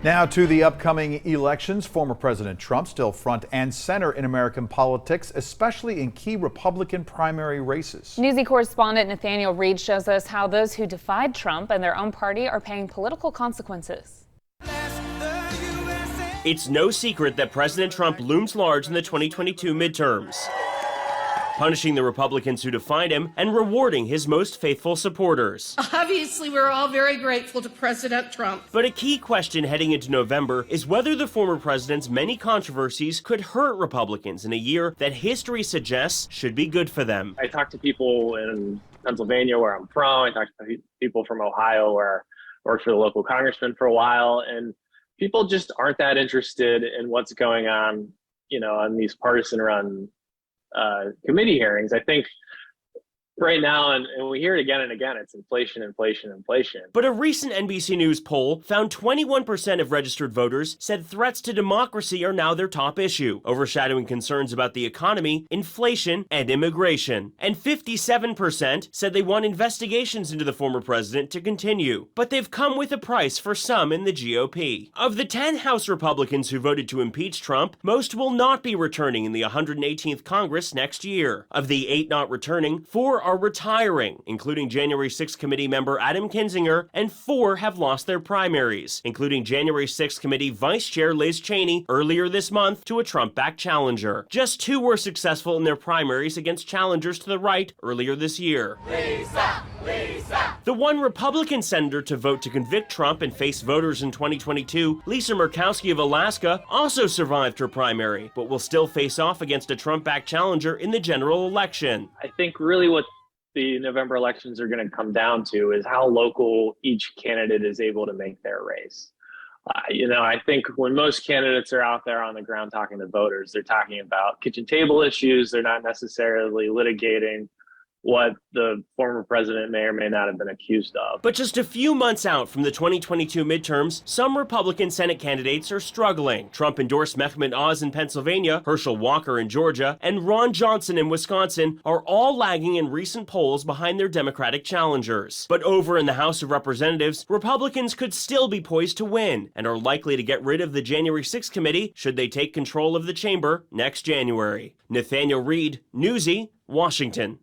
Now to the upcoming elections. Former President Trump still front and center in American politics, especially in key Republican primary races. Newsy correspondent Nathaniel Reed shows us how those who defied Trump and their own party are paying political consequences. It's no secret that President Trump looms large in the 2022 midterms, punishing the Republicans who defied him and rewarding his most faithful supporters. Obviously, we're all very grateful to President Trump. But a key question heading into November is whether the former president's many controversies could hurt Republicans in a year that history suggests should be good for them. I talked to people in Pennsylvania, where I'm from. I talked to people from Ohio, where I worked for the local congressman for a while, and people just aren't that interested in what's going on, on these partisan-run committee hearings. I think right now, and we hear it again and again, it's inflation, inflation, inflation. But a recent NBC News poll found 21% of registered voters said threats to democracy are now their top issue, overshadowing concerns about the economy, inflation, and immigration. And 57% said they want investigations into the former president to continue. But they've come with a price for some in the GOP. Of the 10 House Republicans who voted to impeach Trump, most will not be returning in the 118th Congress next year. Of the 8 not returning, 4 are retiring, including January 6th committee member Adam Kinzinger, and 4 have lost their primaries, including January 6th committee Vice Chair Liz Cheney earlier this month to a Trump-backed challenger. Just 2 were successful in their primaries against challengers to the right earlier this year. Lisa! The one Republican senator to vote to convict Trump and face voters in 2022, Lisa Murkowski of Alaska, also survived her primary, but will still face off against a Trump-backed challenger in the general election. I think really what the November elections are going to come down to is how local each candidate is able to make their race. I think when most candidates are out there on the ground talking to voters, they're talking about kitchen table issues. They're not necessarily litigating what the former president may or may not have been accused of. But just a few months out from the 2022 midterms, some Republican Senate candidates are struggling. Trump endorsed Mehmet Oz in Pennsylvania, Herschel Walker in Georgia, and Ron Johnson in Wisconsin are all lagging in recent polls behind their Democratic challengers. But over in the House of Representatives, Republicans could still be poised to win and are likely to get rid of the January 6th committee should they take control of the chamber next January. Nathaniel Reed, Newsy, Washington.